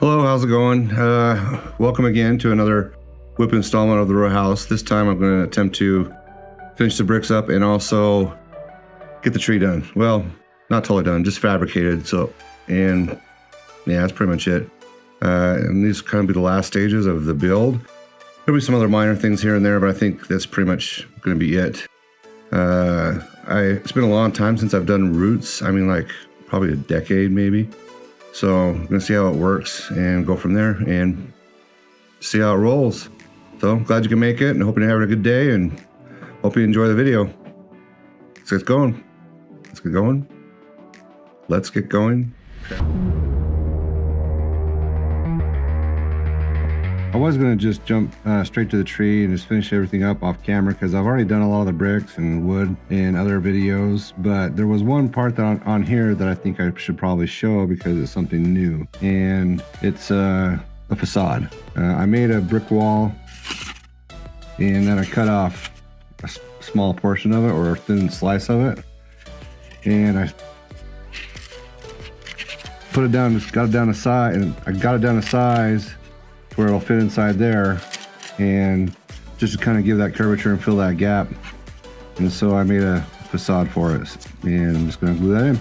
Hello, how's it going? Welcome again to another whip installment of the row house. This time I'm going to attempt to finish the bricks up and also get the tree done. Well, not totally done, just fabricated. And yeah, that's pretty much it. And these kind of be the last stages of the build. There'll be some other minor things here and there, but I think that's pretty much going to be it. It's been a long time since I've done roots. I mean, like probably a decade maybe. So I'm gonna see how it works and go from there and see how it rolls. So glad you can make it and hoping you're having a good day and hope you enjoy the video. Let's get going. Let's get going. Let's get going. Okay. I was gonna just jump straight to the tree and just finish everything up off camera because I've already done a lot of the bricks and wood in other videos, but there was one part that on here that I think I should probably show because it's something new, and it's a facade. I made a brick wall and then I cut off a small portion of it, or a thin slice of it, and I put it down, just got it down to size, and I got it down to size where it'll fit inside there, and just to kind of give that curvature and fill that gap. And so I made a facade for it, and I'm just going to glue that in.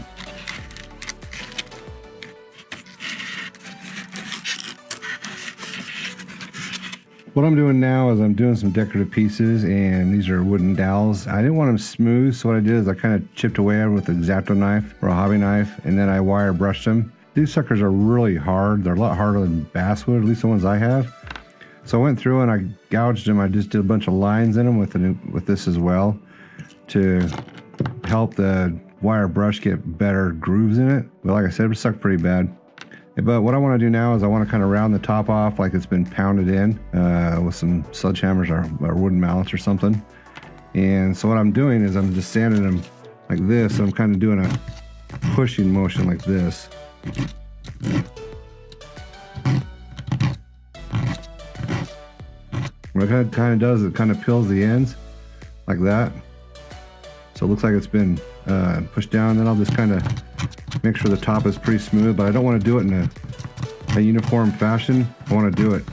What I'm doing now is I'm doing some decorative pieces, and these are wooden dowels. I didn't want them smooth, so what I did is I kind of chipped away at them with an X-Acto knife or a hobby knife, and then I wire brushed them. These suckers are really hard. They're a lot harder than basswood, at least the ones I have. So I went through and I gouged them. I just did a bunch of lines in them with this as well to help the wire brush get better grooves in it. But like I said, it sucked pretty bad. But what I want to do now is I want to kind of round the top off like it's been pounded in with some sledgehammers or wooden mallets or something. And so what I'm doing is I'm just sanding them like this. So I'm kind of doing a pushing motion like this. What it kind of does, it kind of peels the ends like that, so it looks like it's been pushed down. Then I'll just kind of make sure the top is pretty smooth, but I don't want to do it in a uniform fashion. I want to do it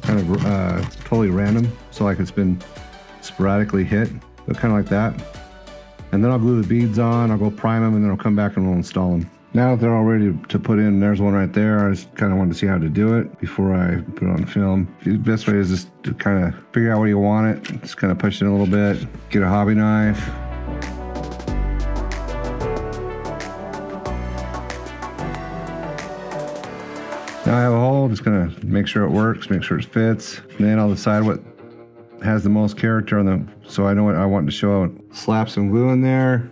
kind of totally random, so like it's been sporadically hit, but kind of like that. And then I'll glue the beads on, I'll go prime them, and then I'll come back and we'll install them. Now that they're all ready to put in, there's one right there. I just kind of wanted to see how to do it before I put it on film. The best way is just to kind of figure out where you want it. Just kind of push it in a little bit, get a hobby knife. Now I have a hole, just gonna make sure it works, make sure it fits. And then I'll decide what has the most character on them, so I know what I want to show. Slap some glue in there.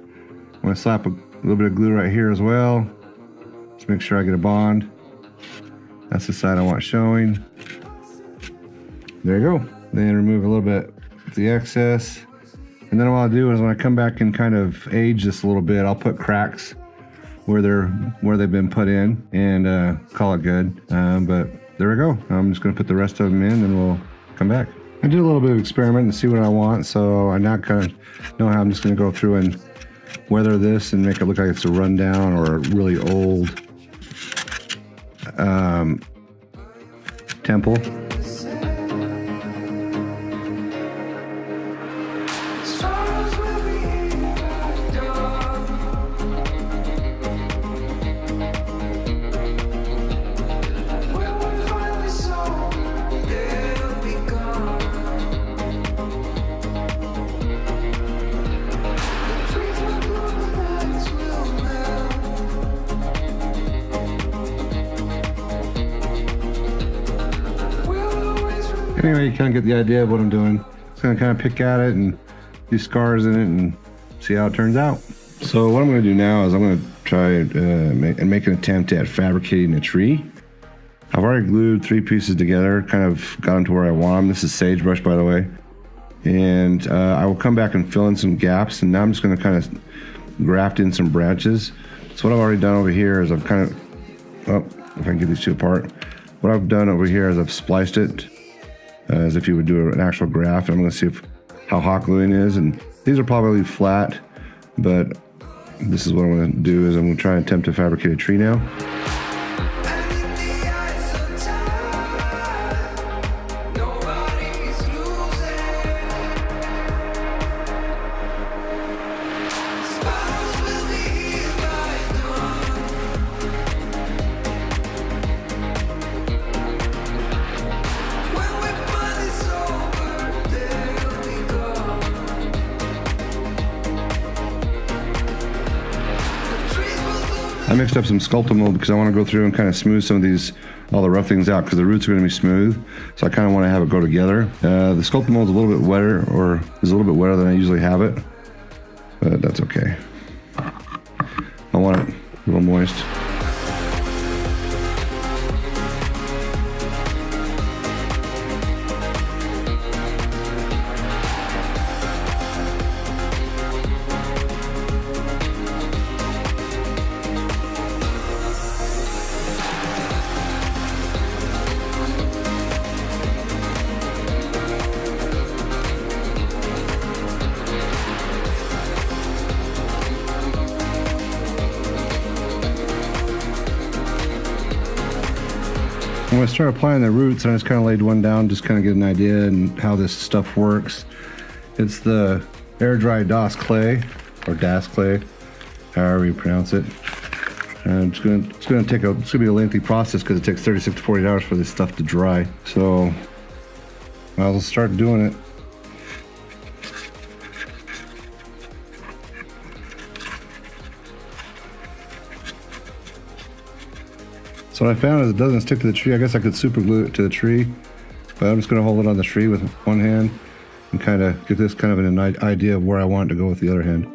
I'm gonna slap a little bit of glue right here as well. Just make sure I get a bond. That's the side I want showing. There you go. Then remove a little bit of the excess. And then what I'll do is when I come back and kind of age this a little bit, I'll put cracks where they've been put in and call it good. But there we go. I'm just gonna put the rest of them in and we'll come back. I did a little bit of experiment and see what I want, so I now kind of know how I'm just gonna go through and weather this and make it look like it's a rundown or a really old temple. Anyway, you kind of get the idea of what I'm doing. Just gonna kind of pick at it and do scars in it and see how it turns out. So what I'm gonna do now is I'm gonna try make an attempt at fabricating a tree. I've already glued 3 pieces together, kind of got them to where I want them. This is sagebrush, by the way. And I will come back and fill in some gaps, and now I'm just gonna kind of graft in some branches. So what I've already done over here is I've kind of, if I can get these two apart. What I've done over here is I've spliced it as if you would do an actual graft. I'm going to see how hot gluing is, and these are probably flat, but this is what I'm going to do is I'm going to try and attempt to fabricate a tree now. mixed up some Sculptamold because I want to go through and kind of smooth some of these, all the rough things out, because the roots are going to be smooth. So I kind of want to have it go together. The Sculptamold is a little bit wetter, or is a little bit wetter than I usually have it, but that's okay. I want it a little moist. When I started applying the roots, I just kind of laid one down, just kind of get an idea and how this stuff works. It's the air dry DOS clay, or DAS clay, however you pronounce it. And it's gonna be a lengthy process because it takes 36 to 48 hours for this stuff to dry. So I'll start doing it. So what I found is it doesn't stick to the tree. I guess I could super glue it to the tree, but I'm just going to hold it on the tree with one hand and kind of get this kind of an idea of where I want it to go with the other hand.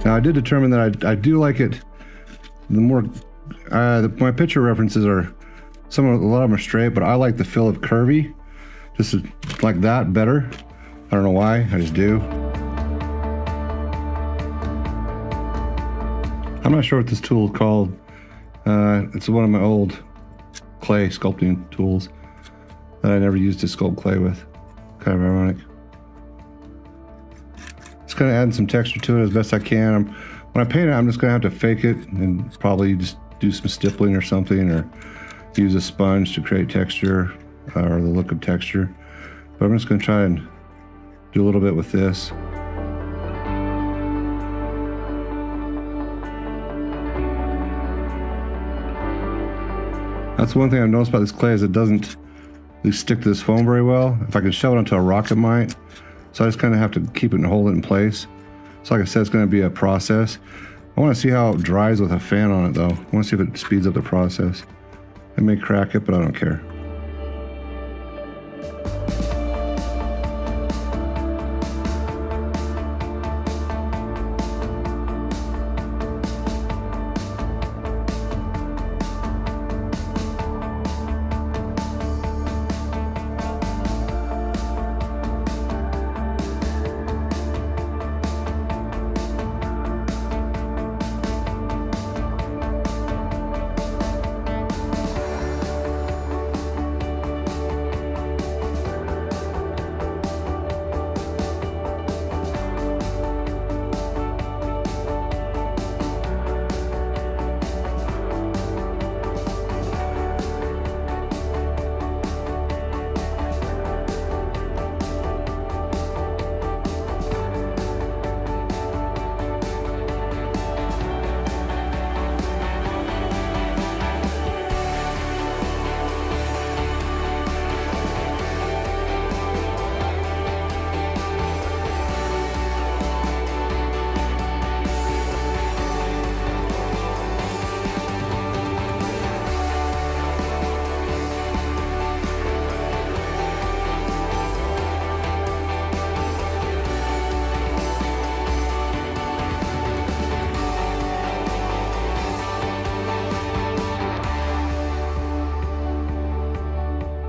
Now I did determine that I do like it. The more my picture references are a lot of them are straight, but I like the feel of curvy, just like that better. I don't know why, I just do. I'm not sure what this tool is called. It's one of my old clay sculpting tools that I never used to sculpt clay with. Kind of ironic. Just kind of adding some texture to it as best I can. When I paint it, I'm just going to have to fake it and probably just do some stippling or something, or use a sponge to create texture or the look of texture. But I'm just going to try and do a little bit with this. That's one thing I've noticed about this clay is it doesn't really stick to this foam very well. If I can shove it onto a rock, it might. So I just kind of have to keep it and hold it in place. So like I said, it's going to be a process. I want to see how it dries with a fan on it though. I want to see if it speeds up the process. It may crack it, but I don't care.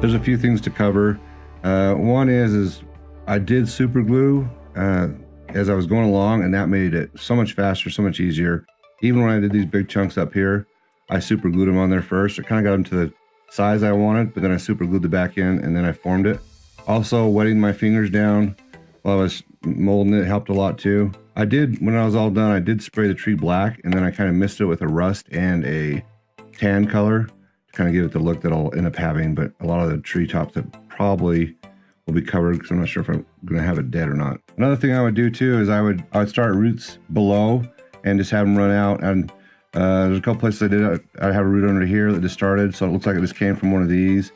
There's a few things to cover. One is I did super glue as I was going along, and that made it so much faster, so much easier. Even when I did these big chunks up here, I super glued them on there first. I kind of got them to the size I wanted, but then I super glued the back end and then I formed it. Also, wetting my fingers down while I was molding it helped a lot too. I did, when I was all done, I did spray the tree black, and then I kind of mixed it with a rust and a tan color to kind of give it the look that I'll end up having. But a lot of the tree tops that probably will be covered because I'm not sure if I'm going to have it dead or not. Another thing I would do too is I would start roots below and just have them run out. And there's a couple places I did. I have a root under here that just started, so it looks like it just came from one of these.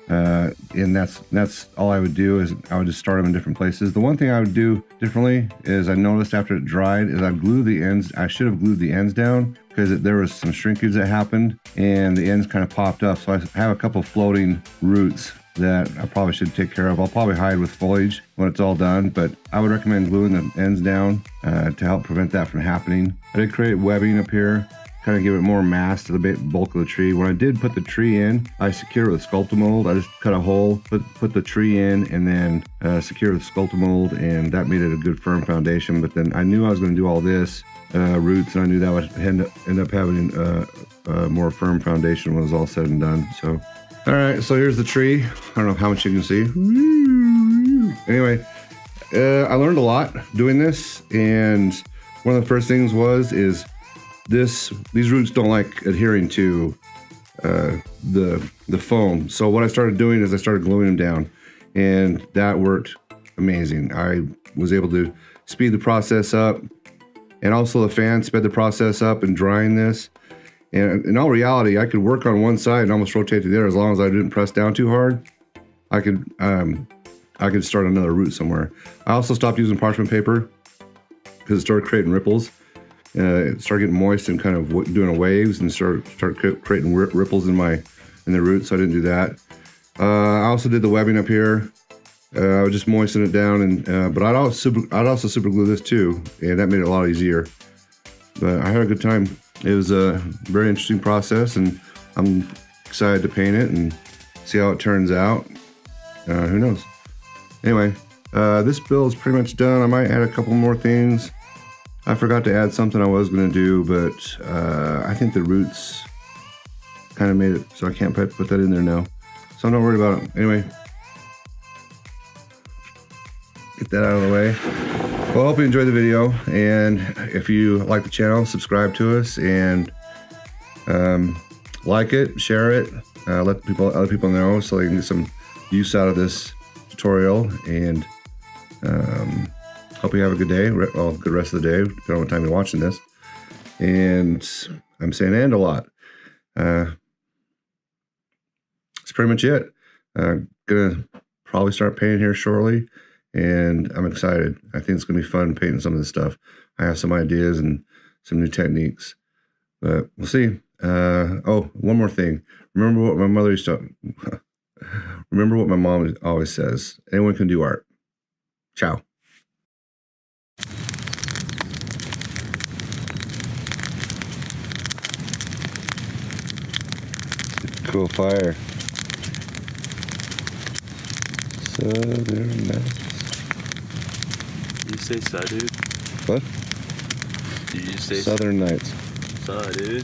And that's all I would do, is I would just start them in different places. The one thing I would do differently is, I noticed after it dried, is I'd glue the ends. I should have glued the ends down because there was some shrinkage that happened and the ends kind of popped up. So I have a couple floating roots that I probably should take care of. I'll probably hide with foliage when it's all done, but I would recommend gluing the ends down to help prevent that from happening. I did create webbing up here, kind of give it more mass to the bulk of the tree. When I did put the tree in, I secured it with Sculptamold. I just cut a hole, put the tree in, and then secured it with Sculptamold, and that made it a good firm foundation. But then I knew I was going to do all this roots, and I knew that would end up having a more firm foundation when it was all said and done. So, all right, so here's the tree. I don't know how much you can see. Anyway, I learned a lot doing this, and one of the first things is these roots don't like adhering to the foam. So what I started doing is I started gluing them down, and that worked amazing. I was able to speed the process up, and also the fan sped the process up in drying this. And in all reality, I could work on one side and almost rotate to the other as long as I didn't press down too hard. I could start another root somewhere. I also stopped using parchment paper because it started creating ripples. It started getting moist and kind of doing waves, and start creating ripples in the roots. So I didn't do that. I also did the webbing up here. I would just moisten it down, and but I'd also super glue this too, and that made it a lot easier. But I had a good time. It was a very interesting process, and I'm excited to paint it and see how it turns out. Who knows? Anyway, this build is pretty much done. I might add a couple more things. I forgot to add something I was going to do, but I think the roots kind of made it so I can't put that in there now. So I'm not worried about it. Anyway, get that out of the way. Well, I hope you enjoyed the video, and if you like the channel, subscribe to us, and like it, share it, let other people know so they can get some use out of this tutorial, and hope you have a good day, well, good rest of the day, depending on what time you're watching this. And I'm saying "and" a lot. That's pretty much it. Gonna probably start painting here shortly, and I'm excited. I think it's gonna be fun painting some of this stuff. I have some ideas and some new techniques, but we'll see. Oh, one more thing. Remember what my mother used to. Remember what my mom always says. Anyone can do art. Ciao. Cool fire. Southern Nights. Did you say so, dude? What? Did you say Southern Nights. so, dude?